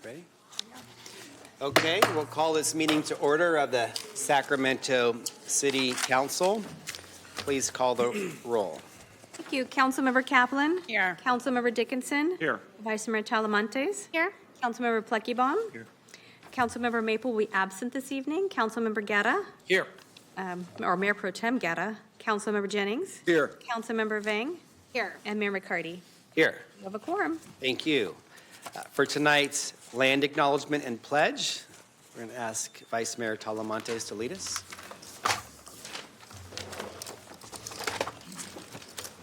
Ready? Okay, we'll call this meeting to order of the Sacramento City Council. Please call the roll. Thank you. Councilmember Kaplan. Here. Councilmember Dickinson. Here. Vice Mayor Talamantes. Here. Councilmember Pleckybom. Here. Councilmember Maple will be absent this evening. Councilmember Guerra, Here. or Mayor Pro Tem Guerra. Councilmember Jennings. Here. Councilmember Vang. Here. And Mayor McCarty. Here. We have a quorum. Thank you. For tonight's land acknowledgement and pledge, we're going to ask Vice Mayor Talamantes to lead us.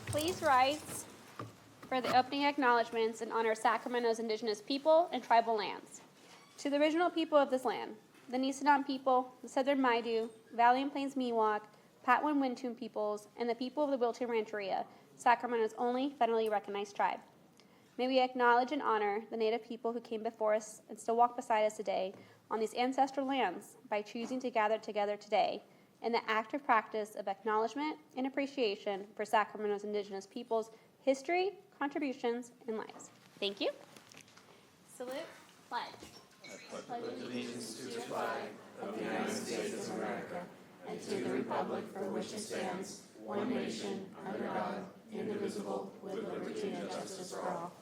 Please rise for the opening acknowledgments in honor of Sacramento's indigenous people and tribal lands. To the original people of this land, the Nisenan people, the Southern Maidu, Valley and Plains Miwok, Patwin Wintun peoples, and the people of the Wilton Rancheria, Sacramento's only federally recognized tribe. May we acknowledge and honor the Native people who came before us and still walk beside us today on these ancestral lands by choosing to gather together today in the active practice of acknowledgement and appreciation for Sacramento's indigenous peoples' history, contributions, and lives. Thank you. Salute, pledge. Pledge allegiance to the flag of the United States of America and to the republic for which it stands, one nation, under God, indivisible, with liberty and justice for all.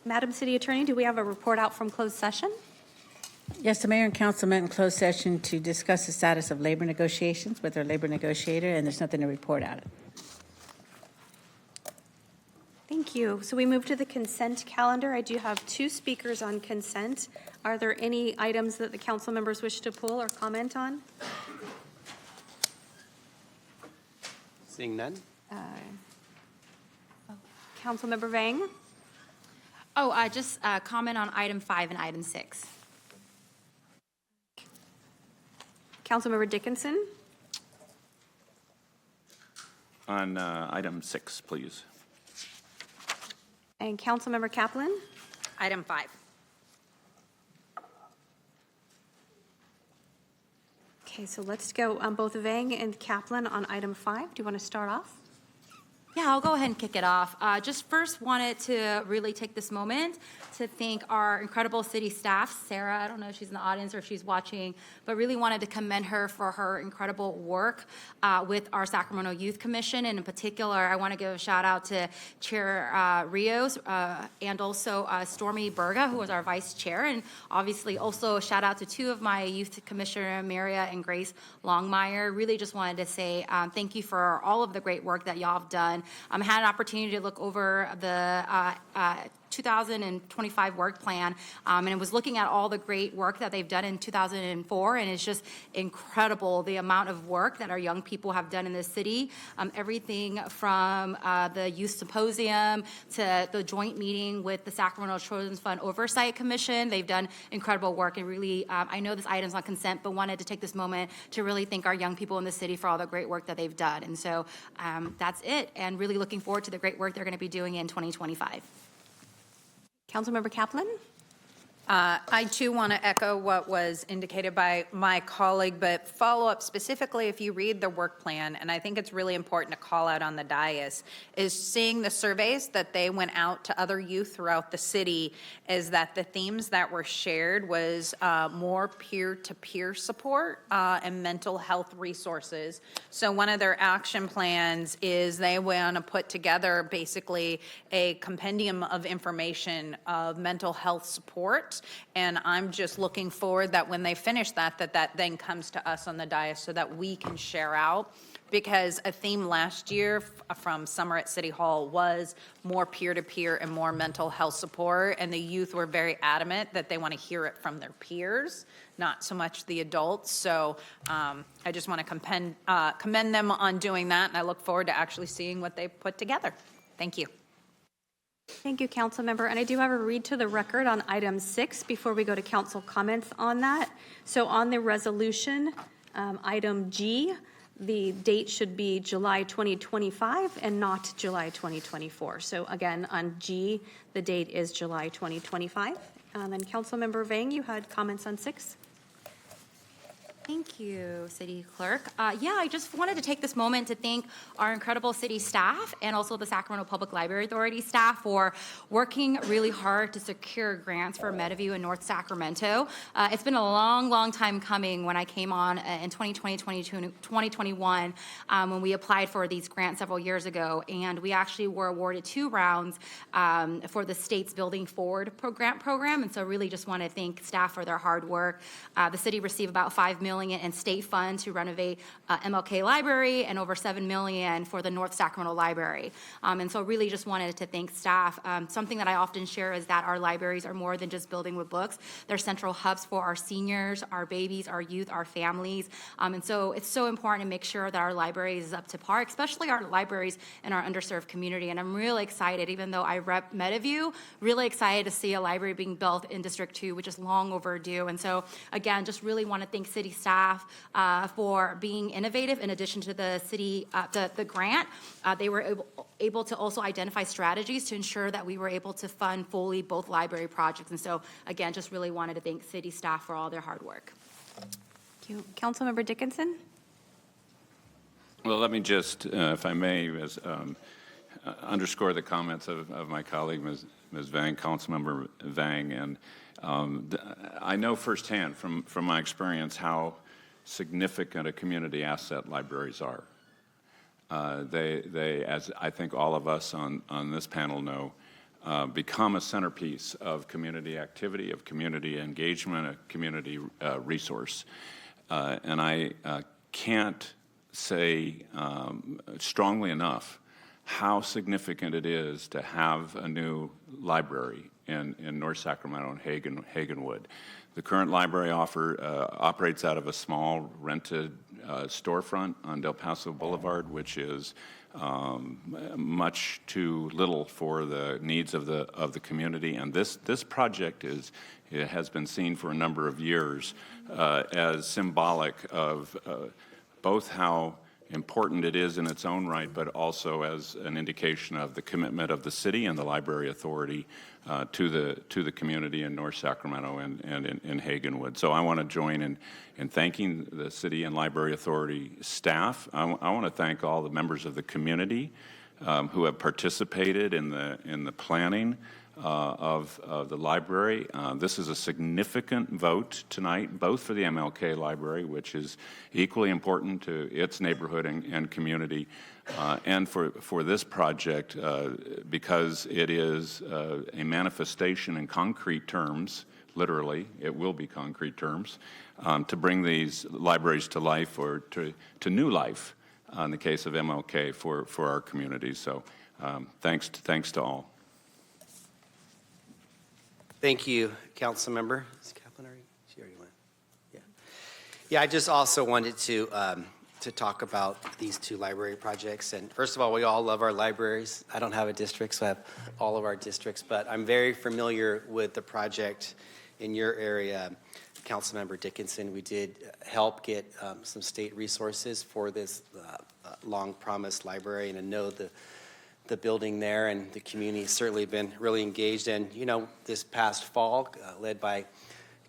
Madam City Attorney, do we have a report out from closed session? Yes, the mayor and council met in closed session to discuss the status of labor negotiations with our labor negotiator, and there's nothing to report out. Thank you. So we move to the consent calendar. I do have two speakers on consent. Are there any items that the council members wish to pull or comment on? Seeing none? Councilmember Vang? Just comment on item 5 and item 6. Councilmember Dickinson? On item 6, please. And Councilmember Kaplan? Item 5. Okay, so let's go on both Vang and Kaplan on item 5. Do you want to start off? Yeah, I'll go ahead and kick it off. Just first wanted to really take this moment to thank our incredible city staff. Sarah, I don't know if she's in the audience or if she's watching, but really wanted to commend her for her incredible work with our Sacramento Youth Commission. And in particular, I want to give a shout out to Chair Rios and also Stormy Berga, who was our vice chair. And obviously also a shout out to two of my youth commissioner, Maria and Grace Longmire. Really just wanted to say thank you for all of the great work that y'all have done. I had an opportunity to look over the 2025 work plan, and it was looking at all the great work that they've done in 2004, and it's just incredible the amount of work that our young people have done in this city. Everything from the youth symposium to the joint meeting with the Sacramento Children's Fund Oversight Commission. They've done incredible work, and really, I know this item's on consent, but wanted to take this moment to really thank our young people in the city for all the great work that they've done. And so that's it, and really looking forward to the great work they're going to be doing in 2025. Councilmember Kaplan? I too want to echo what was indicated by my colleague, but follow up specifically if you read the work plan, and I think it's really important to call out on the dais, is seeing the surveys that they went out to other youth throughout the city, is that the themes that were shared was more peer-to-peer support and mental health resources. So one of their action plans is they want to put together basically a compendium of information of mental health support. And I'm just looking forward that when they finish that then comes to us on the dais so that we can share out. Because a theme last year from Summer at City Hall was more peer-to-peer and more mental health support. And the youth were very adamant that they want to hear it from their peers, not so much the adults. So I just want to commend them on doing that. And I look forward to actually seeing what they put together. Thank you. Thank you, Councilmember. And I do have a read to the record on item 6 before we go to council comments on that. So on the resolution, item G, the date should be July 2025 and not July 2024. So again, on G, the date is July 2025. And then Councilmember Vang, you had comments on 6? Thank you, City Clerk. Yeah, I just wanted to take this moment to thank our incredible city staff and also the Sacramento Public Library Authority staff for working really hard to secure grants for Meadowview and North Sacramento. It's been a long, long time coming when I came on in 2020, 2021, when we applied for these grants several years ago, and we actually were awarded 2 rounds for the state's Building Forward program, and so really just want to thank staff for their hard work. The city received about $5 million in state funds to renovate MLK Library and over $7 million for the North Sacramento Library. And so really just wanted to thank staff. Something that I often share is that our libraries are more than just building with books. They're central hubs for our seniors, our babies, our youth, our families. And so it's so important to make sure that our libraries is up to par, especially our libraries in our underserved community. And I'm really excited, even though I rep Meadowview, really excited to see a library being built in District 2, which is long overdue. And so again, just really want to thank city staff for being innovative. In addition to the city, the grant, they were able to also identify strategies to ensure that we were able to fund fully both library projects. And so again, just really wanted to thank city staff for all their hard work. Thank you. Councilmember Dickinson? Well, let me just, if I may, underscore the comments of my colleague, Ms. Vang, Councilmember Vang, and I know firsthand from my experience how significant a community asset libraries are. They, as I think all of us on this panel know, become a centerpiece of community activity, of community engagement, a community resource. And I can't say strongly enough how significant it is to have a new library in North Sacramento and Hagenwood. The current library operates out of a small rented storefront on Del Paso Boulevard, which is much too little for the needs of the community. And this project has been seen for a number of years as symbolic of both how important it is in its own right, but also as an indication of the commitment of the city and the library authority to the community in North Sacramento and in Hagenwood. So I want to join in thanking the city and library authority staff. I want to thank all the members of the community who have participated in the planning of the library. This is a significant vote tonight, both for the MLK Library, which is equally important to its neighborhood and community, and for this project because it is a manifestation in concrete terms, literally, it will be concrete terms, to bring these libraries to life or to new life in the case of MLK for our community. So thanks to all. Thank you, Councilmember. Is Kaplan already? She already went. Yeah. Yeah, I just also wanted to talk about these 2 library projects. And first of all, we all love our libraries. I don't have a district, so I have all of our districts. But I'm very familiar with the project in your area, Councilmember Dickinson. We did help get some state resources for this long-promised library, and I know the building there, and the community has certainly been really engaged. And, you know, this past fall, led by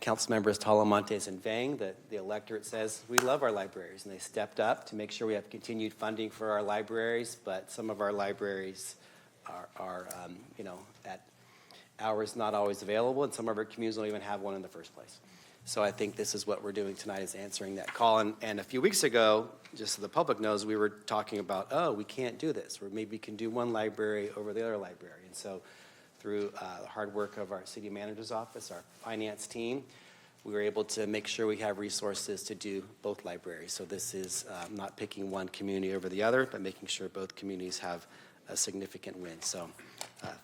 Council Members Talamontes and Vang, the electorate says, we love our libraries, and they stepped up to make sure we have continued funding for our libraries, but some of our libraries are you know, at hours not always available, and some of our communities don't even have one in the first place. So I think this is what we're doing tonight, is answering that call. And a few weeks ago, just so the public knows, we were talking about, oh, we can't do this, or maybe we can do one library over the other library. And so through the hard work of our city manager's office, our finance team, we were able to make sure we have resources to do both libraries. So this is not picking one community over the other, but making sure both communities have a significant win. So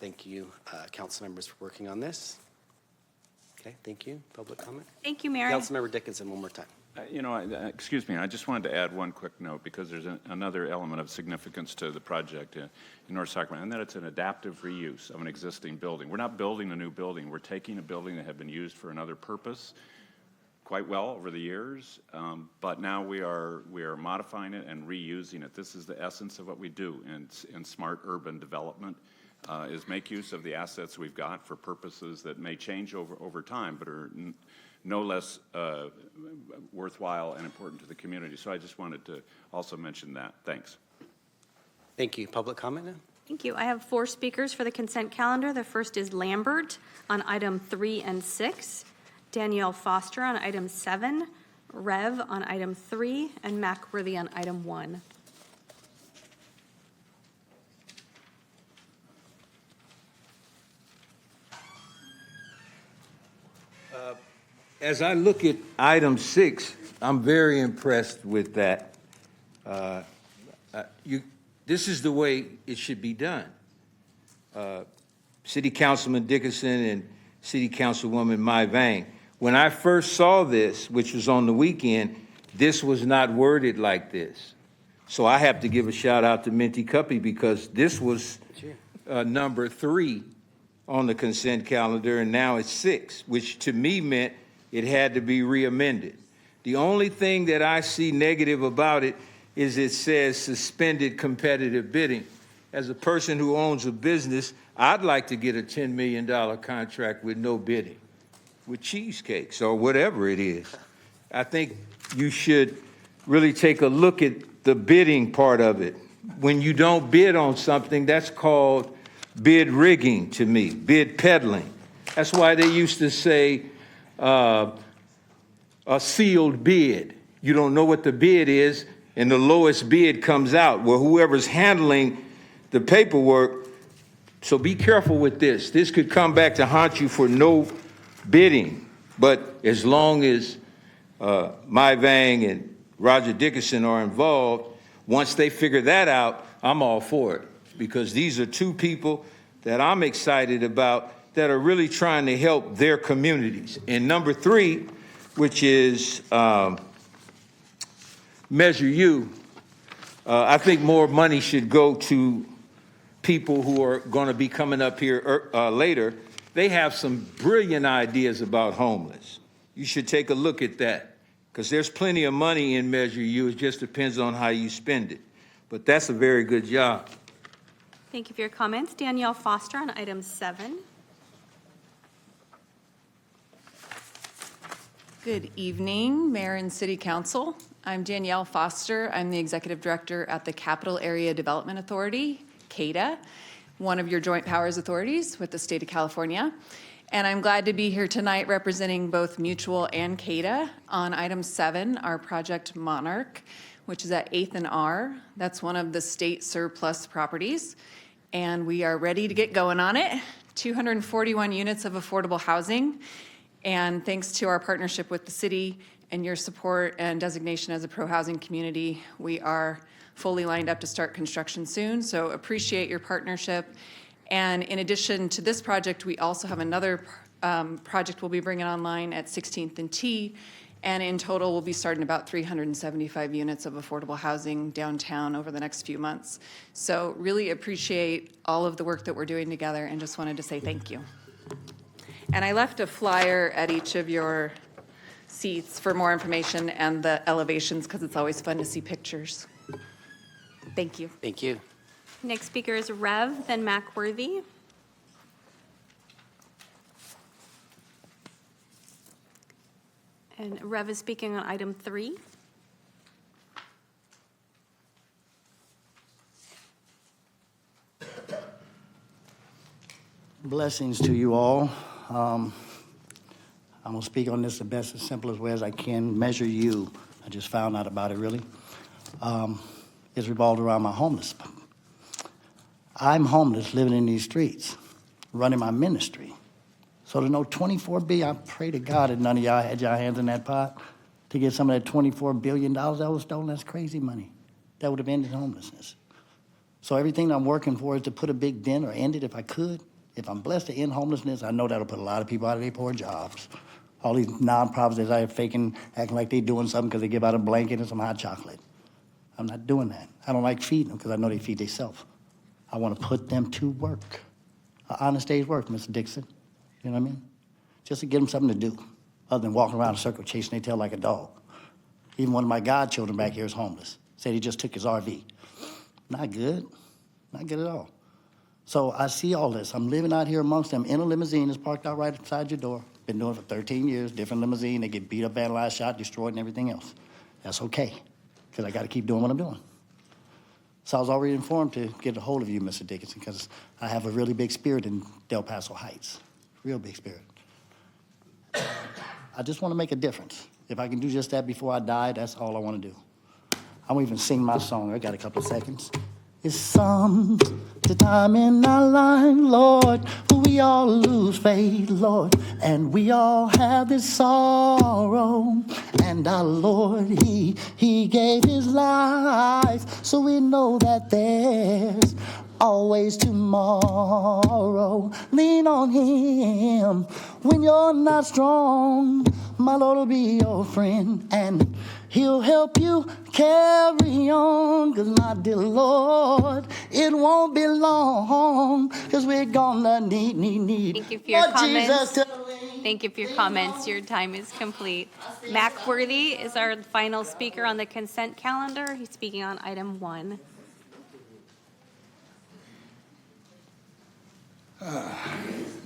thank you, council members, for working on this. Okay, thank you. Public comment? Thank you, Mary. Councilmember Dickinson, one more time. You know, excuse me, I just wanted to add one quick note, because there's another element of significance to the project in North Sacramento, and that it's an adaptive reuse of an existing building. We're not building a new building. We're taking a building that had been used for another purpose quite well over the years, but now we are modifying it and reusing it. This is the essence of what we do in smart urban development. Is make use of the assets we've got for purposes that may change over time, but are no less worthwhile and important to the community. So I just wanted to also mention that. Thanks. Thank you. Public comment now? Thank you. I have 4 speakers for the consent calendar. The first is Lambert on item 3 and 6, Danielle Foster on item 7, Rev on item 3, and Mackworthy on item 1. As I look at item 6, I'm very impressed with that. This is the way it should be done. City Councilman Dickinson and City Councilwoman Mai Vang, when I first saw this, which was on the weekend, this was not worded like this. So I have to give a shout out to Minty Cuppy because this was number 3 on the consent calendar, and now it's 6, which to me meant it had to be re-amended. The only thing that I see negative about it is it says suspended competitive bidding. As a person who owns a business, I'd like to get a $10 million contract with no bidding, with cheesecakes or whatever it is. I think you should really take a look at the bidding part of it. When you don't bid on something, that's called bid rigging to me, bid peddling. That's why they used to say a sealed bid. You don't know what the bid is, and the lowest bid comes out. Well, whoever's handling the paperwork, so be careful with this. This could come back to haunt you for no bidding, but as long as Mai Vang and Roger Dickinson are involved, once they figure that out, I'm all for it, because these are 2 people that I'm excited about that are really trying to help their communities. And number 3, which is Measure U, I think more money should go to people who are going to be coming up here later. They have some brilliant ideas about homeless. You should take a look at that, because there's plenty of money in Measure U. It just depends on how you spend it. But that's a very good job. Thank you for your comments. Danielle Foster on item 7. Good evening, Mayor and City Council. I'm Danielle Foster. I'm the Executive Director at the Capital Area Development Authority, CADA, one of your joint powers authorities with the state of California. And I'm glad to be here tonight representing both Mutual and CADA on item 7, our project Monarch, which is at 8th and R. That's one of the state surplus properties. And we are ready to get going on it. 241 units of affordable housing. And thanks to our partnership with the city and your support and designation as a pro-housing community, we are fully lined up to start construction soon. So appreciate your partnership. And in addition to this project, we also have another project we'll be bringing online at 16th and T. And in total, we'll be starting about 375 units of affordable housing downtown over the next few months. So really appreciate all of the work that we're doing together and just wanted to say thank you. And I left a flyer at each of your seats for more information and the elevations, because it's always fun to see pictures. Thank you. Thank you. Next speaker is Rev, then Mackworthy. And Rev is speaking on item 3. Blessings to you all. I'm going to speak on this the best, as simple as way as I can. Measure U, I just found out about it really, is revolved around my homeless. I'm homeless, living in these streets, running my ministry. So to know $24 billion, I pray to God that none of y'all had your hands in that pot to get some of that $24 billion that was stolen. That's crazy money. That would have ended homelessness. So everything I'm working for is to put a big dent or end it if I could. If I'm blessed to end homelessness, I know that'll put a lot of people out of their poor jobs. All these nonprofits that are faking, acting like they're doing something because they give out a blanket and some hot chocolate. I'm not doing that. I don't like feeding them because I know they feed themselves. I want to put them to work. An honest day's work, Mr. Dixon. You know what I mean? Just to give them something to do, other than walking around in a circle chasing their tail like a dog. Even one of my godchildren back here is homeless. Said he just took his RV. Not good. Not good at all. So I see all this. I'm living out here amongst them in a limousine that's parked out right outside your door. Been doing it for 13 years, different limousine. They get beat up, vandalized, shot, destroyed, and everything else. That's okay, because I got to keep doing what I'm doing. So I was already informed to get a hold of you, Mr. Dickinson, because I have a really big spirit in Del Paso Heights. Real big spirit. I just want to make a difference. If I can do just that before I die, that's all I want to do. I won't even sing my song. I got a couple of seconds. It's some the time in our life, Lord, we all lose faith, Lord, and we all have this sorrow. And our Lord, He gave His life, so we know that there's always tomorrow. Lean on Him when you're not strong. My Lord will be your friend, and He'll help you carry on. 'Cause my dear Lord, it won't be long, 'cause we're gonna need. Thank you for your Lord comments. Jesus to the lean. Thank you for your comments. Your time is complete. Mac Worthy is our final speaker on the consent calendar. He's speaking on item 1.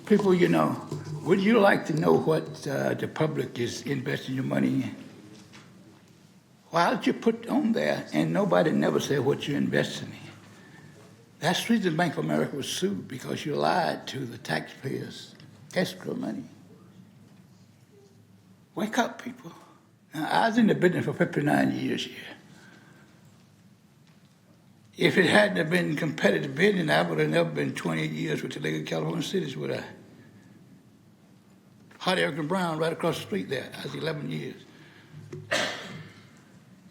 People, you know, would you like to know what the public is investing your money in? Why did you put on there and nobody never said what you're investing in? That's the reason Bank of America was sued, because you lied to the taxpayers' escrow money. Wake up, people. Now, I was in the business for 59 years here. If it hadn't have been competitive bidding, I would have never been 28 years with the League of California Cities, would I? Hart Eric and Brown right across the street there. I was 11 years.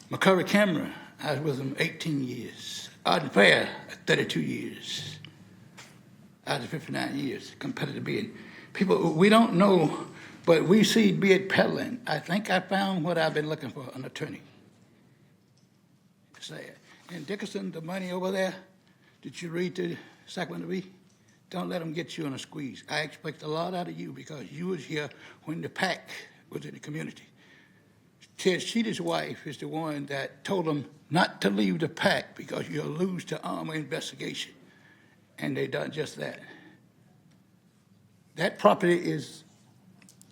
McCurry Cameron, I was with them 18 years. Arden Fair, 32 years. Out of 59 years, competitive bidding. People, we don't know, but we see bid peddling. I think I found what I've been looking for, an attorney. Say, and Dickinson, the money over there, did you read the Sacramento Bee? Don't let them get you in a squeeze. I expect a lot out of you because you was here when the PAC was in the community. Ted Sheedy's wife is the one that told them not to leave the PAC because you'll lose the armor investigation. And they done just that. That property is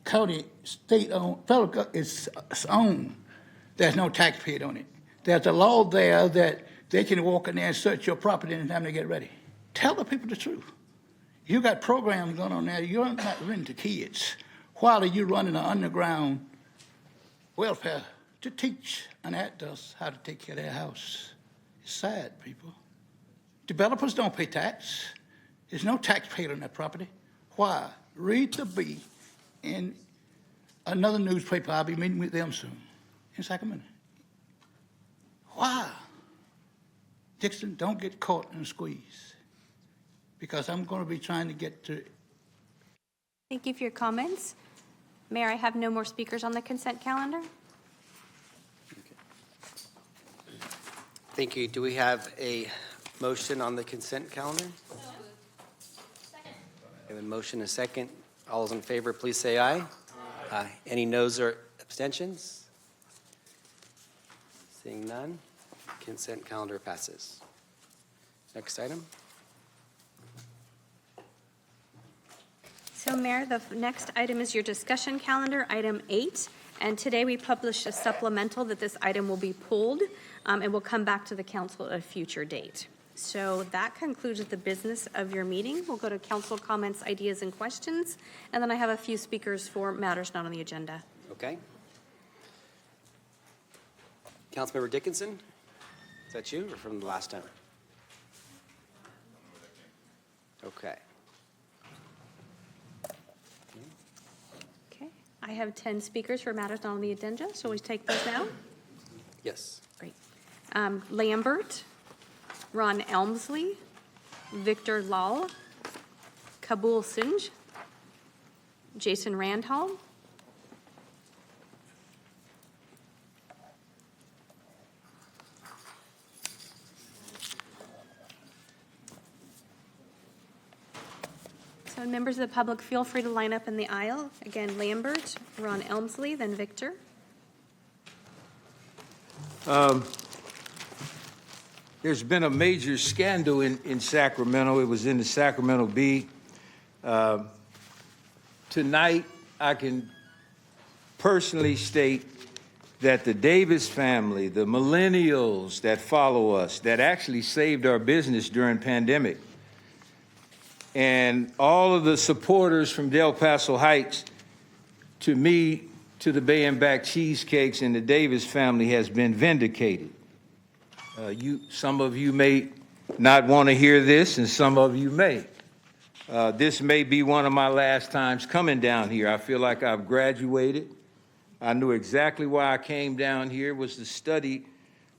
county, state-owned, federal, it's owned. There's no tax paid on it. There's a law there that they can walk in there and search your property anytime they get ready. Tell the people the truth. You got programs going on there. You're not renting to kids. Why are you running an underground welfare to teach an adults how to take care of their house? It's sad, people. Developers don't pay tax. There's no tax paid on that property. Why? Read the Bee in another newspaper. I'll be meeting with them soon in Sacramento. Why? Dixon, don't get caught in a squeeze, because I'm going to be trying to get to. Thank you for your comments. Mayor, I have no more speakers on the consent calendar. Thank you. Do we have a motion on the consent calendar? Second. We have a motion, a second. All those in favor, please say aye. Aye. Any noes or abstentions? Seeing none, consent calendar passes. Next item. So Mayor, the next item is your discussion calendar, item 8. And today we published a supplemental that this item will be pulled and will come back to the council at a future date. So that concludes the business of your meeting. We'll go to council comments, ideas, and questions. And then I have a few speakers for matters not on the agenda. Okay. Councilmember Dickinson, is that you or from the last time? Okay. Okay. I have 10 speakers for matters not on the agenda. Shall we take those now? Yes. Great. Lambert, Ron Elmsley, Victor Lal, Kabul Sinj, Jason Randhall, so members of the public, feel free to line up in the aisle. Again, Lambert, Ron Elmsley, then Victor. There's been a major scandal in Sacramento. It was in the Sacramento Bee. Tonight, I can personally state that the Davis family, the millennials that follow us, that actually saved our business during pandemic, and all of the supporters from Del Paso Heights to me, to the Bay and Back Cheesecakes and the Davis family has been vindicated. Some of you may not want to hear this, and some of you may. This may be one of my last times coming down here. I feel like I've graduated. I knew exactly why I came down here, was to study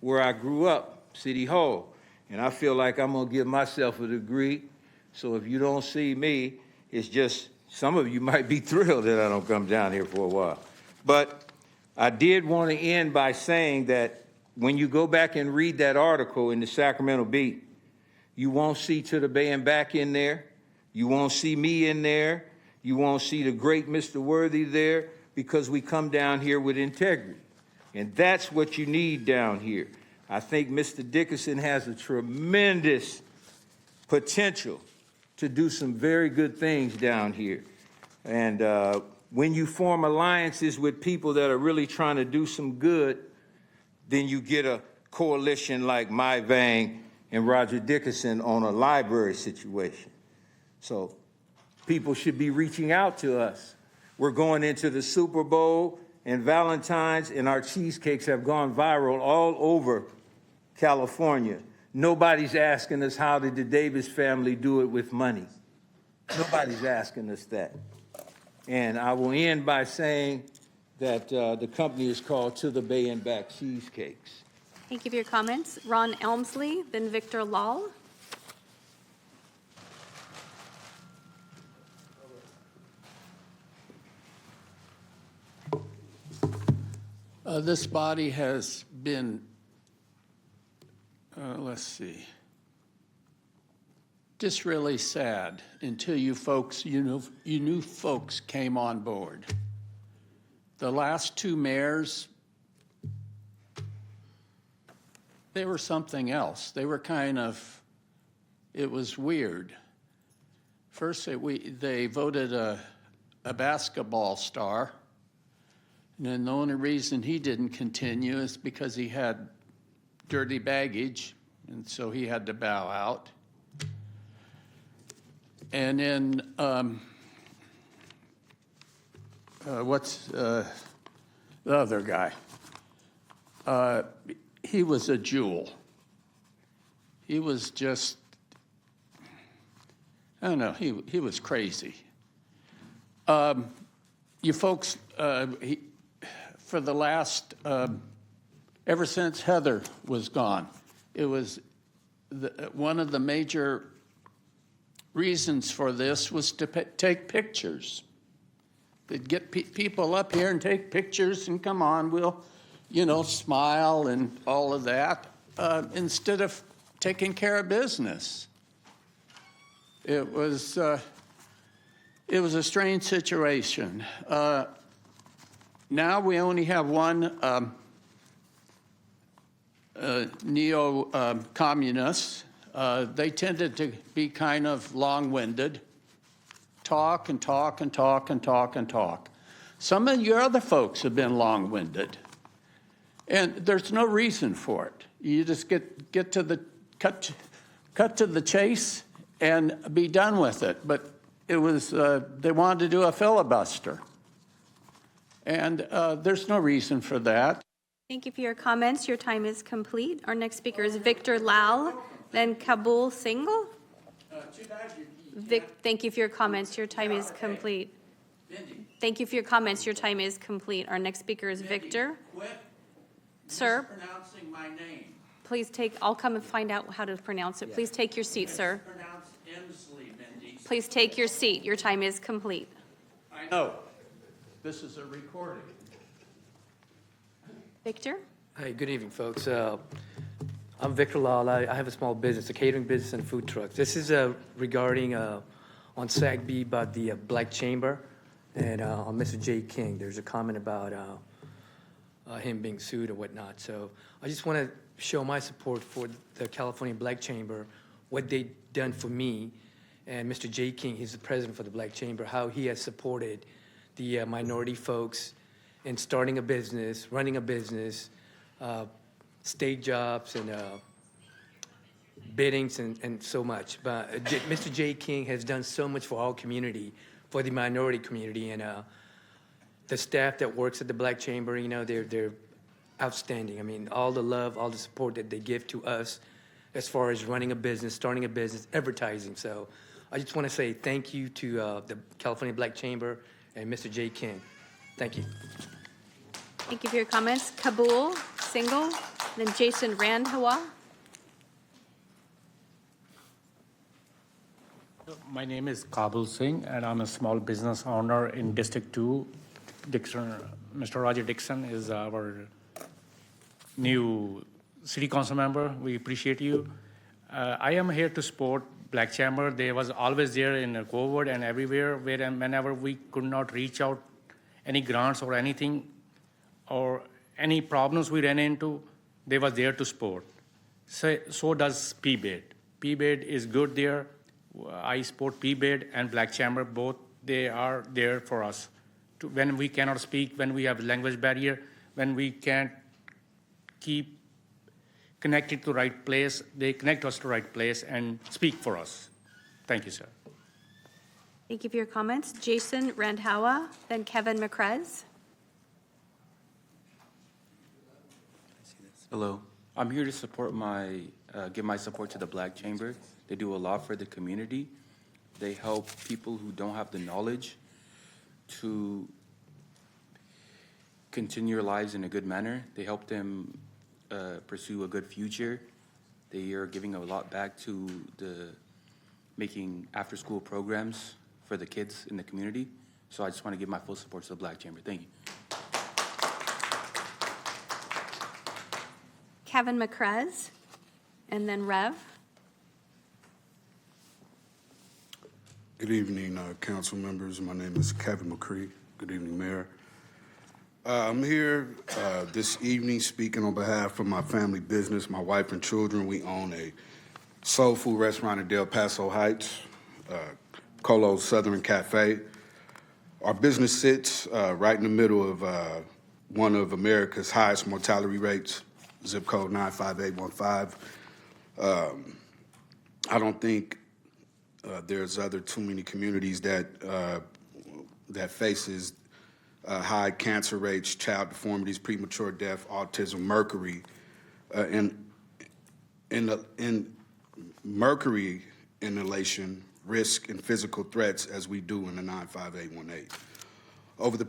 where I grew up, City Hall. And I feel like I'm going to give myself a degree. So if you don't see me, it's just some of you might be thrilled that I don't come down here for a while. But I did want to end by saying that when you go back and read that article in the Sacramento Bee, you won't see To the Bay and Back in there. You won't see me in there. You won't see the great Mr. Worthy there, because we come down here with integrity. And that's what you need down here. I think Mr. Dickerson has a tremendous potential to do some very good things down here. And when you form alliances with people that are really trying to do some good, then you get a coalition like My Vang and Roger Dickerson on a library situation. So people should be reaching out to us. We're going into the Super Bowl and Valentine's, and our cheesecakes have gone viral all over California. Nobody's asking us, how did the Davis family do it with money? Nobody's asking us that. And I will end by saying that the company is called To the Bay and Back Cheesecakes. Thank you for your comments. Ron Elmsley, then Victor Lal. This body has been, let's see, just really sad until you new folks came on board. The last two mayors, they were something else. They were kind of, it was weird. First, they voted a basketball star. And then the only reason he didn't continue is because he had dirty baggage, and so he had to bow out. And then, what's the other guy? He was a jewel. He was just, I don't know, he was crazy. You folks, for the last, ever since Heather was gone, it was one of the major reasons for this was to take pictures. They'd get people up here and take pictures and come on, we'll, smile and all of that, instead of taking care of business. It was a strange situation. Now we only have one neo-communist. They tended to be kind of long-winded, talk and talk and talk and talk and talk. Some of your other folks have been long-winded, and there's no reason for it. You just get to the cut to the chase and be done with it. But it was they wanted to do a filibuster. And there's no reason for that. Thank you for your comments. Your time is complete. Our next speaker is Victor Lal, then Kabul Singhal. Thank you for your comments. Your time is complete. Thank you for your comments. Your time is complete. Our next speaker is Victor. Sir, Mispronouncing my name. please I'll come and find out how to pronounce it. Please take your seat, sir. Pronounced Emsley, Mindy. Please take your seat. Your time is complete. I know. This is a recording. Victor? Hi, good evening, folks. I'm Victor Lal. I have a small business, a catering business and food trucks. This is regarding on SAG-B about the Black Chamber and on Mr. J. King. There's a comment about him being sued or whatnot. So I just want to show my support for the California Black Chamber, what they've done for me, and Mr. J. King, he's the president for the Black Chamber, how he has supported the minority folks in starting a business, running a business, state jobs, and biddings, and so much. But Mr. J. King has done so much for our community, for the minority community, and the staff that works at the Black Chamber, they're outstanding. I mean, all the love, all the support that they give to us as far as running a business, starting a business, advertising. So I just want to say thank you to the California Black Chamber and Mr. J. King. Thank you. Thank you for your comments. Kabul, Single, then Jason Randhawa. My name is Kabul Singh, and I'm a small business owner in District 2. Dixon, Mr. Roger Dixon is our new city council member. We appreciate you. I am here to support Black Chamber. They was always there in COVID and everywhere, whenever we could not reach out any grants or anything, or any problems we ran into, they was there to support. So does PBID. PBID is good there. I support PBID and Black Chamber, both. They are there for us. When we cannot speak, when we have language barrier, when we can't keep connected to the right place, they connect us to the right place and speak for us. Thank you, sir. Thank you for your comments. Jason Randhawa, then Kevin McCrez. Hello. I'm here to support give my support to the Black Chamber. They do a lot for the community. They help people who don't have the knowledge to continue their lives in a good manner. They help them pursue a good future. They are giving a lot back to making after-school programs for the kids in the community. So I just want to give my full support to the Black Chamber. Thank you. Kevin McCrez, and then Rev. Good evening, council members. My name is Kevin McCree. Good evening, Mayor. I'm here this evening speaking on behalf of my family business, my wife and children. We own a soul food restaurant in Del Paso Heights, Colo's Southern Cafe. Our business sits right in the middle of one of America's highest mortality rates, zip code 95815. I don't think there's too many communities that faces high cancer rates, child deformities, premature death, autism, mercury, and mercury inhalation risk and physical threats as we do in the 95818. Over the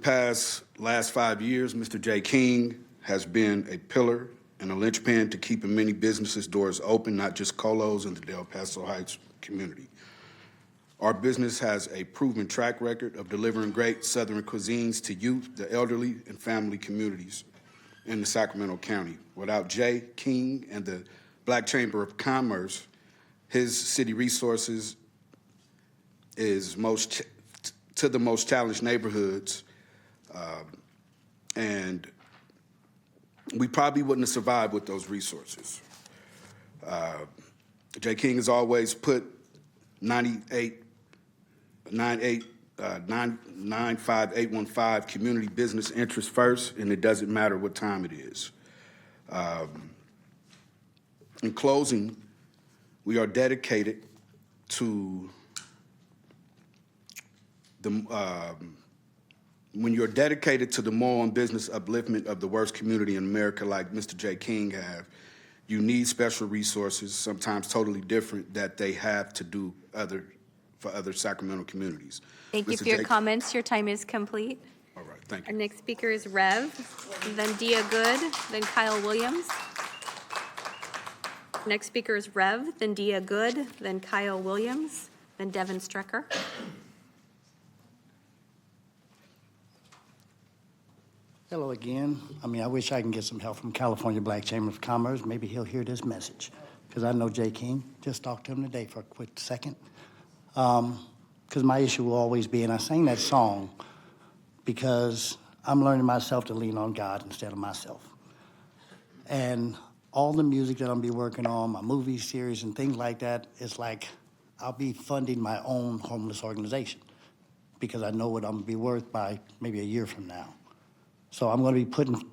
last 5 years, Mr. J. King has been a pillar and a linchpin to keeping many businesses' doors open, not just Colo's in the Del Paso Heights community. Our business has a proven track record of delivering great Southern cuisines to youth, the elderly, and family communities in the Sacramento County. Without Jay King and the Black Chamber of Commerce, his city resources is to the most challenged neighborhoods, and we probably wouldn't have survived with those resources. Jay King has always put 95815 community business interests first, and it doesn't matter what time it is. In closing, we are dedicated to when you're dedicated to the moral and business upliftment of the worst community in America like Mr. J. King have, you need special resources, sometimes totally different, that they have to do for other Sacramento communities. Thank you for your comments. Your time is complete. All right, thank Our you. next speaker is Rev, then Dia Good, then Kyle Williams. Next speaker is Rev, then Dia Good, then Kyle Williams, then Devin Strecker. Hello again. I wish I can get some help from California Black Chamber of Commerce. Maybe he'll hear this message, because I know Jay King. Just talked to him today for a quick second. Because my issue will always be, and I sang that song because I'm learning myself to lean on God instead of myself. And all the music that I'm be working on, my movie series and things like that, it's like I'll be funding my own homeless organization. because I know what I'm gonna be worth by maybe a year from now. So I'm gonna be putting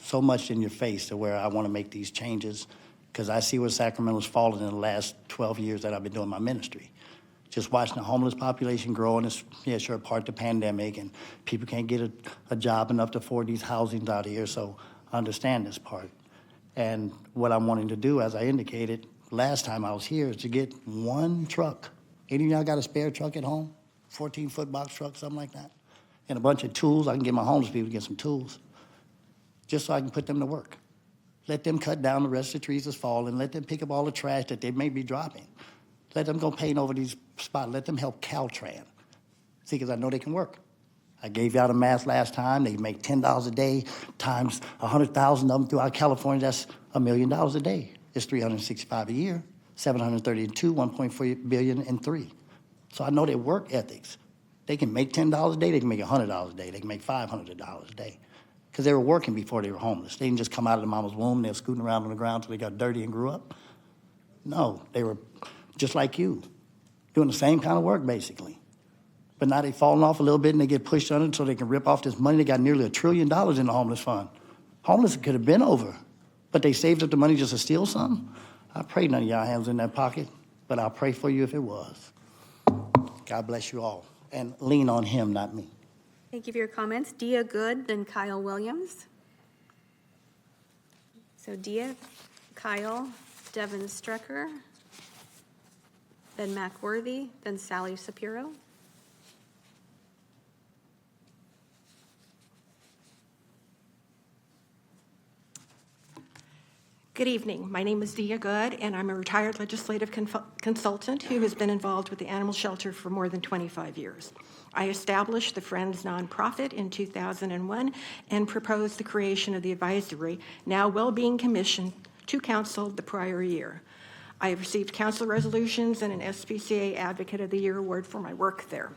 so much in your face to where I wanna make these changes, because I see where Sacramento's fallen in the last 12 years that I've been doing my ministry. Just watching the homeless population grow, and it's, yeah, sure, part of the pandemic, and people can't get a job enough to afford these housings out here, so I understand this part. And what I'm wanting to do, as I indicated last time I was here, is to get one truck. Any of y'all got a spare truck at home? 14-foot box truck, something like that? And a bunch of tools. I can get my homeless people to get some tools, just so I can put them to work. Let them cut down the rest of the trees that's falling. Let them pick up all the trash that they may be dropping. Let them go paint over these spots. Let them help Caltrans. See, because I know they can work. I gave y'all the math last time. They make $10 a day times 100,000 of them throughout California. That's $1 million a day. It's 365 a year, 732, 1.4 billion in 3. So I know their work ethics. They can make $10 a day. They can make $100 a day. They can make $500 a day, because they were working before they were homeless. They didn't just come out of the mama's womb. They were scooting around on the ground till they got dirty and grew up. No, they were just like you, doing the same kind of work, basically. But now they've fallen off a little bit, and they get pushed under so they can rip off this money. They got nearly $1 trillion in the homeless fund. Homeless could have been over, but they saved up the money just to steal something. I pray none of y'all hands in that pocket, but I'll pray for you if it was. God bless you all. And lean on him, not me. Thank you for your comments. Dia Good, then Kyle Williams. So Dia, Kyle, Devin Strecker, then Mac Worthy, then Sally Sapiro. Good evening. My name is Dia Good, and I'm a retired legislative consultant who has been involved with the animal shelter for more than 25 years. I established the Friends nonprofit in 2001 and proposed the creation of the advisory, now Wellbeing Commission, to council the prior year. I have received council resolutions and an SPCA Advocate of the Year award for my work there.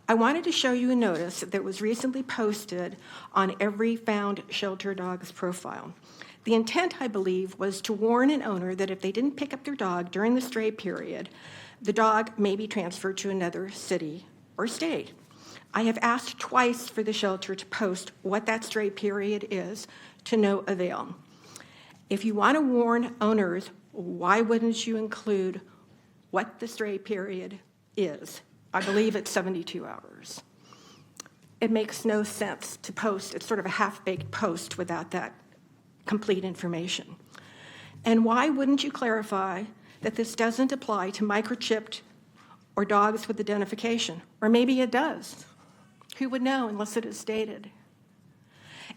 I wanted to show you a notice that was recently posted on every found shelter dog's profile. The intent, I believe, was to warn an owner that if they didn't pick up their dog during the stray period, the dog may be transferred to another city or state. I have asked twice for the shelter to post what that stray period is, to no avail. If you want to warn owners, why wouldn't you include what the stray period is? I believe it's 72 hours. It makes no sense to post. It's sort of a half-baked post without that complete information. And why wouldn't you clarify that this doesn't apply to microchipped or dogs with identification? Or maybe it does. Who would know unless it is stated?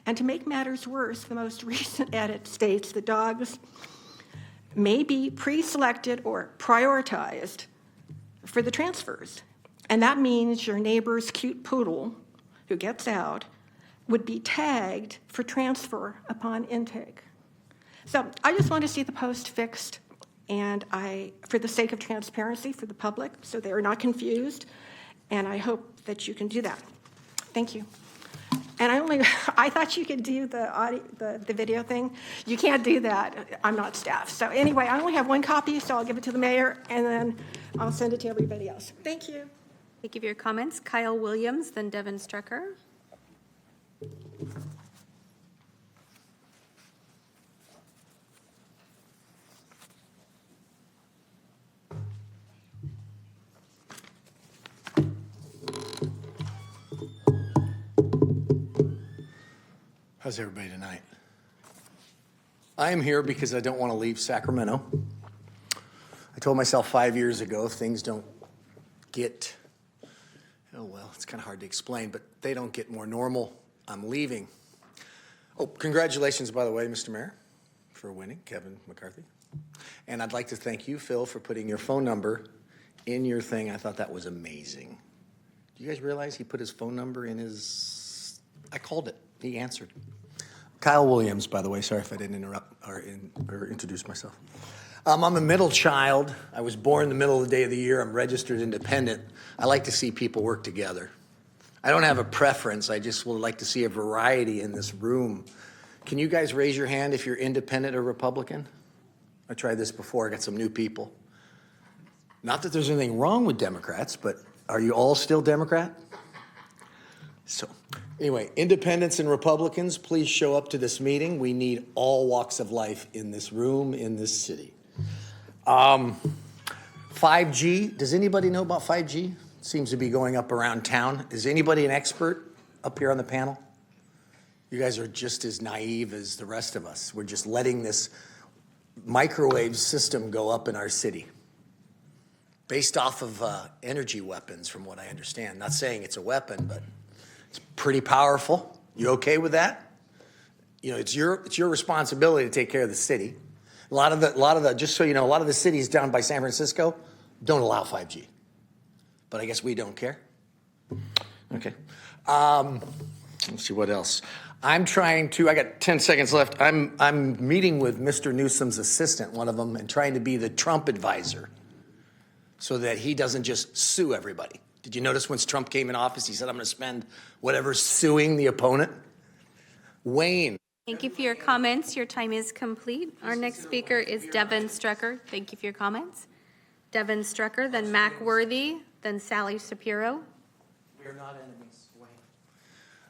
And to make matters worse, the most recent edit states that dogs may be pre-selected or prioritized for the transfers. And that means your neighbor's cute poodle who gets out would be tagged for transfer upon intake. So I just want to see the post fixed, and for the sake of transparency for the public, so they are not confused, and I hope that you can do that. Thank you. And I thought you could do the video thing. You can't do that. I'm not staff. So anyway, I only have one copy, so I'll give it to the mayor, and then I'll send it to everybody else. Thank you. Thank you for your comments. Kyle Williams, then Devin Strecker. How's everybody tonight? I am here because I don't want to leave Sacramento. I told myself 5 years ago, if things don't get, oh well, it's kind of hard to explain, but they don't get more normal, I'm leaving. Oh, congratulations, by the way, Mr. Mayor, for winning, Kevin McCarthy. And I'd like to thank you, Phil, for putting your phone number in your thing. I thought that was amazing. Do you guys realize he put his phone number in his, I called it, he answered. Kyle Williams, by the way, sorry if I didn't interrupt or introduce myself. I'm a middle child. I was born in the middle of the day of the year. I'm registered independent. I like to see people work together. I don't have a preference. I just would like to see a variety in this room. Can you guys raise your hand if you're independent or Republican? I tried this before. I got some new people. Not that there's anything wrong with Democrats, but Are you all still Democrat? So, anyway, independents and Republicans, please show up to this meeting. We need all walks of life in this room, in this city. 5G, does anybody know about 5G? Seems to be going up around town. Is anybody an expert up here on the panel? You guys are just as naive as the rest of us. We're just letting this microwave system go up in our city based off of energy weapons, from what I understand. Not saying it's a weapon, but it's pretty powerful. You okay with that? You know, it's your responsibility to take care of the city. A lot of the, just so you know, a lot of the cities down by San Francisco don't allow 5G. But I guess we don't care. Okay. Let's see what else. I got 10 seconds left. I'm meeting with Mr. Newsom's assistant, one of them, and trying to be the Trump advisor so that he doesn't just sue everybody. Did you notice when Trump came in office, he said, I'm going to spend whatever suing the opponent? Wayne. Thank you for your comments. Your time is complete. Our next speaker is Devin Strecker. Thank you for your comments. Devin Strecker, then Mac Worthy, then Sally Shapiro. We are not enemies.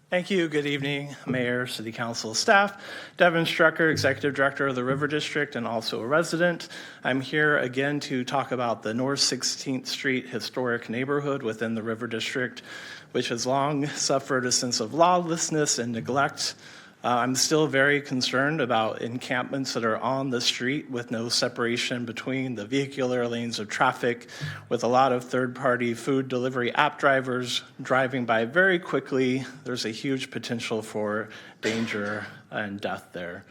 Thank you. Good evening, Mayor, City Council staff. Devin Strecker, Executive Director of the River District and also a resident. I'm here again to talk about the North 16th Street historic neighborhood within the River District, which has long suffered a sense of lawlessness and neglect. I'm still very concerned about encampments that are on the street with no separation between the vehicular lanes of traffic, with a lot of third-party food delivery app drivers driving by very quickly. There's a huge potential for danger and death there.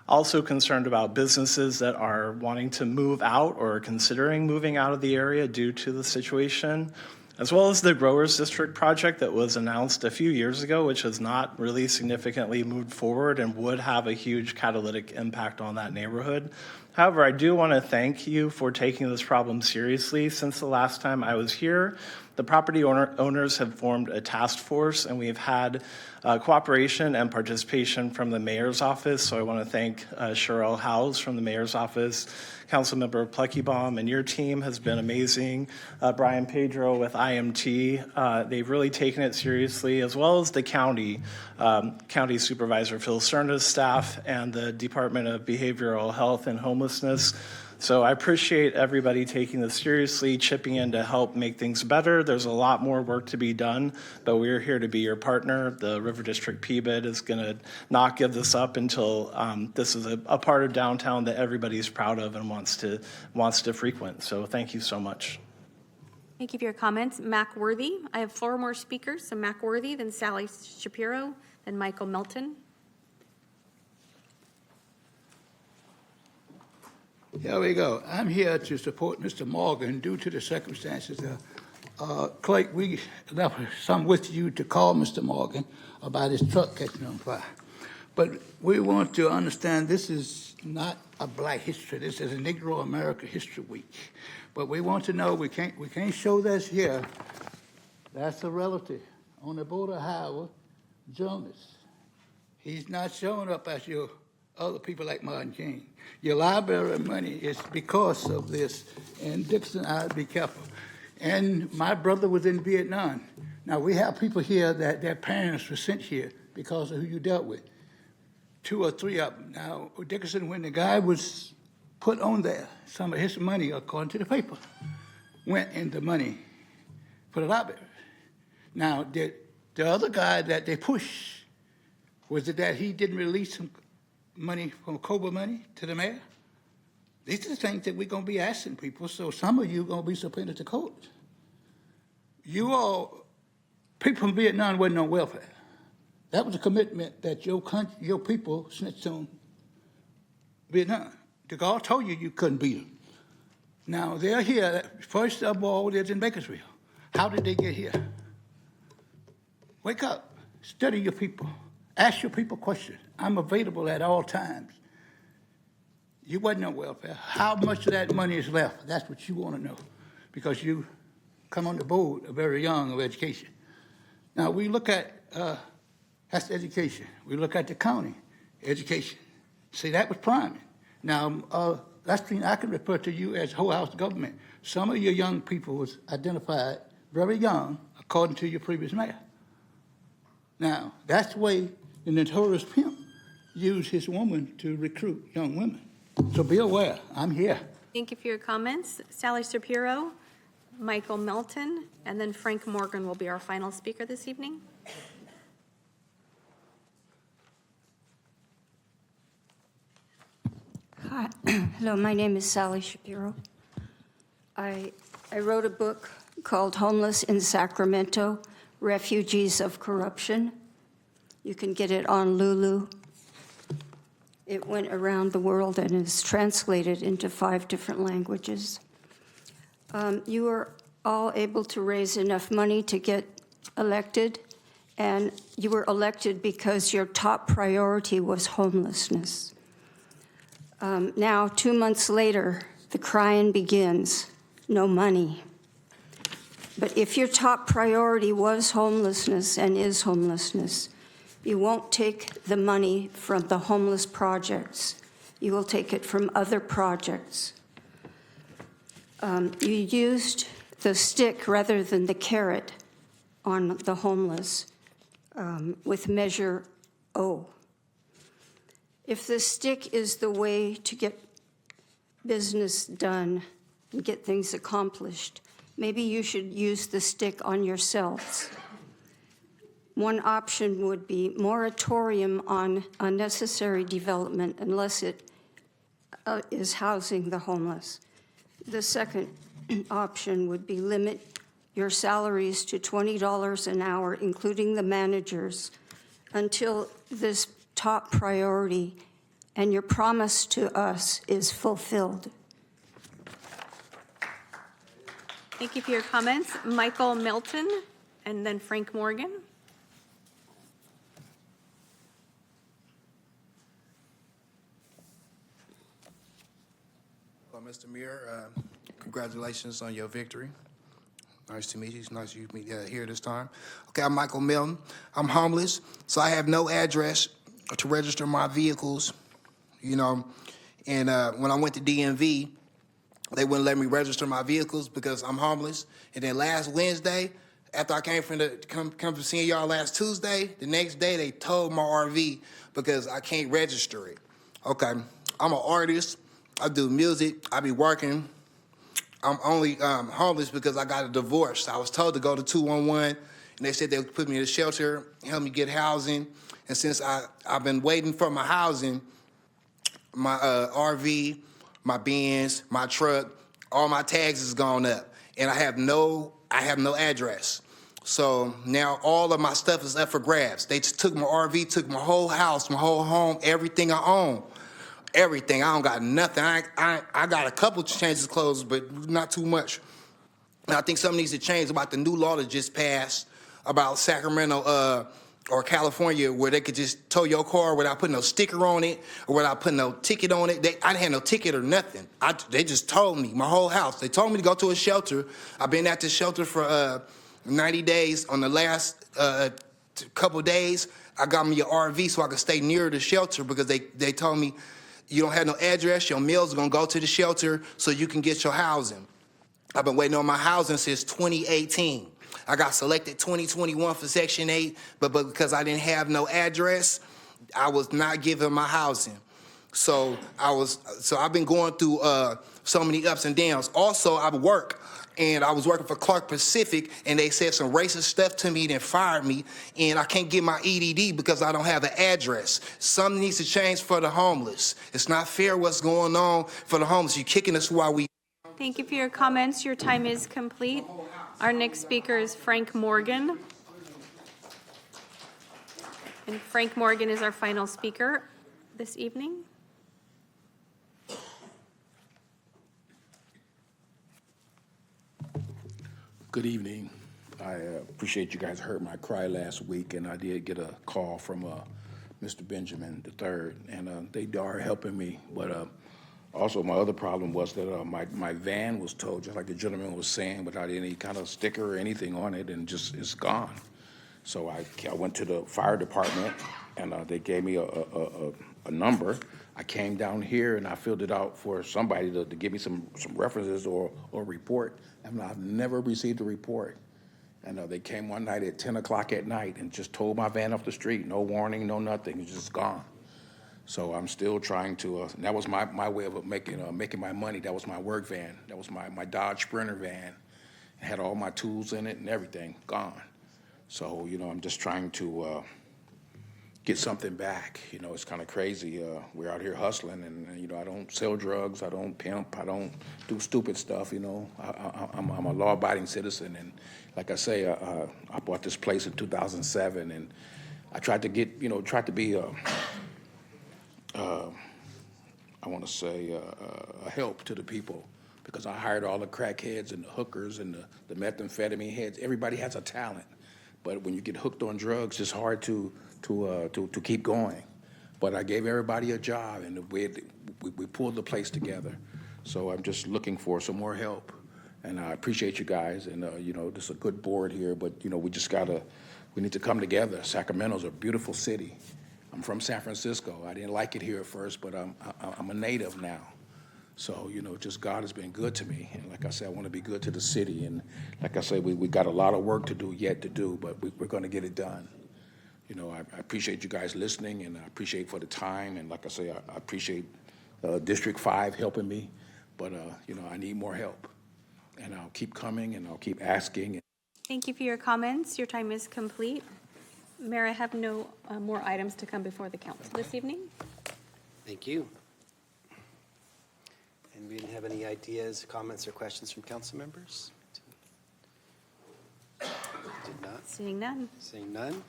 Also concerned about businesses that are wanting to move out or considering moving out of the area due to the situation, as well as the Growers District project that was announced a few years ago, which has not really significantly moved forward and would have a huge catalytic impact on that neighborhood. However, I do want to thank you for taking this problem seriously. Since the last time I was here, the property owners have formed a task force, and we've had cooperation and participation from the mayor's office. So I want to thank Cheryl Howes from the mayor's office, Councilmember Pluckybaum, and your team has been amazing. Brian Pedro with IMT, they've really taken it seriously, as well as the county Supervisor Phil Cerna's staff and the Department of Behavioral Health and Homelessness. So I appreciate everybody taking this seriously, chipping in to help make things better. There's a lot more work to be done, but we're here to be your partner. The River District PBID is going to not give this up until this is a part of downtown that everybody's proud of and wants to frequent. So thank you so much. Thank you for your comments. Mac Worthy. I have 4 more speakers. So Mac Worthy, then Sally Shapiro, then Michael Melton. Here we go. I'm here to support Mr. Morgan due to the circumstances. Clerk, we left some with you to call Mr. Morgan about his truck catching on fire. But we want to understand this is not a Black history. This is a Negro America History Week. But we want to know, we can't show this here. That's a relative on the border of Howard, Jonas. He's not showing up as your other people like Martin King. Your library money is because of this. And Dixon, I'd be careful. And my brother was in Vietnam. Now, we have people here that their parents were sent here because of who you dealt with. 2 or 3 of them. Now, Dickinson, when the guy was put on there, some of his money, according to the paper, went into money for the library. Now, the other guy that they pushed, was it that he didn't release some money from COBRA money to the mayor? These are the things that we're going to be asking people, so some of you are going to be subpoenaed to court. You all, people from Vietnam wasn't on welfare. That was a commitment that your country, your people snitched on Vietnam. De Gaulle told you couldn't beat them. Now, they're here. First of all, they're in Bakersfield. How did they get here? Wake up. Study your people. Ask your people questions. I'm available at all times. You wasn't on welfare. How much of that money is left? That's what you want to know, because you come on the board very young of education. Now, we look at, that's education. We look at the county, education. See, that was priming. Now, that's the thing I can refer to you as whole house government. Some of your young people was identified very young, according to your previous mayor. Now, that's the way the notorious pimp used his woman to recruit young women. So be aware, I'm here. Thank you for your comments. Sally Shapiro, Michael Melton, and then Frank Morgan will be our final speaker this evening. Hi, hello, my name is Sally Shapiro. I wrote a book called Homeless in Sacramento, Refugees of Corruption. You can get it on Lulu. It went around the world and is translated into 5 different languages. You were all able to raise enough money to get elected, and you were elected because your top priority was homelessness. Now, 2 months later, the crying begins, no money. But if your top priority was homelessness and is homelessness, you won't take the money from the homeless projects. You will take it from other projects. You used the stick rather than the carrot on the homeless with Measure O. If the stick is the way to get business done and get things accomplished, maybe you should use the stick on yourselves. One option would be moratorium on unnecessary development unless it is housing the homeless. The second option would be limit your salaries to $20 an hour, including the managers, until this top priority and your promise to us is fulfilled. Thank you for your comments. Michael Milton, and then Frank Morgan. Hello, Mr. Mayor. Congratulations on your victory. Nice to meet you. It's nice you meet here this time. Okay, I'm Michael Milton. I'm homeless, so I have no address to register my vehicles, you know. And when I went to DMV, they wouldn't let me register my vehicles because I'm homeless. And then last Wednesday, after I came from come from seeing y'all last Tuesday, the next day they towed my RV because I can't register it. Okay, I'm an artist. I do music. I be working. I'm only homeless because I got a divorce. I was told to go to 211, and they said they would put me in a shelter, help me get housing. And since I've been waiting for my housing, my RV, my Benz, my truck, all my tags has gone up, and I have no address. So now all of my stuff is up for grabs. They just took my RV, took my whole house, my whole home, everything I own. Everything. I don't got nothing. I got a couple changes of clothes, but not too much. And I think something needs to change about the new law that just passed about Sacramento or California, where they could just tow your car without putting no sticker on it or without putting no ticket on it. I didn't have no ticket or nothing. They just told me, my whole house. They told me to go to a shelter. I've been at the shelter for 90 days. On the last couple days, I got me an RV so I could stay near the shelter because they told me, you don't have no address, your meals are gonna go to the shelter so you can get your housing. I've been waiting on my housing since 2018. I got selected 2021 for Section 8, but because I didn't have no address, I was not given my housing. So I've been going through so many ups and downs. Also, I work. And I was working for Clark Pacific, and they said some racist stuff to me, then fired me, and I can't get my EDD because I don't have an address. Something needs to change for the homeless. It's not fair what's going on for the homeless. You're kicking us while we... Thank you for your comments. Your time is complete. Our next speaker is Frank Morgan. And Frank Morgan is our final speaker this evening. Good evening. I appreciate you guys heard my cry last week, and I did get a call from Mr. Benjamin III, and they are helping me. But also my other problem was that my van was towed, just like the gentleman was saying, without any kind of sticker or anything on it, and just it's gone. So I went to the fire department, and they gave me a number. I came down here and I filled it out for somebody to give me some references or a report. I've never received a report. And they came one night at 10 o'clock at night and just towed my van off the street. No warning, no nothing. It was just gone. So I'm still trying to, and that was my way of making my money. That was my work van. That was my Dodge Sprinter van. It had all my tools in it and everything, gone. So, I'm just trying to get something back. It's kind of crazy. We're out here hustling, and I don't sell drugs, I don't pimp, I don't do stupid stuff. I'm a law-abiding citizen, and like I say, I bought this place in 2007, and I tried to get, tried to be I want to say a help to the people, because I hired all the crackheads and the hookers and the methamphetamine heads. Everybody has a talent, but when you get hooked on drugs, it's hard to keep going. But I gave everybody a job, and we pulled the place together. So I'm just looking for some more help, and I appreciate you guys. And this is a good board here, but we need to come together. Sacramento's a beautiful city. I'm from San Francisco. I didn't like it here at first, but I'm a native now. So, just God has been good to me. And like I said, I want to be good to the city. And like I say, we got a lot of work to do, yet to do, but we're going to get it done. I appreciate you guys listening, and I appreciate for the time. And like I say, I appreciate District 5 helping me. But, I need more help. And I'll keep coming, and I'll keep asking. Thank you for your comments. Your time is complete. Mayor, I have no more items to come before the council this evening. Thank you. And we didn't have any ideas, comments, or questions from council members? Did not. Seeing none. Seeing none.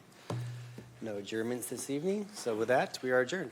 No adjournments this evening. So with that, we are adjourned.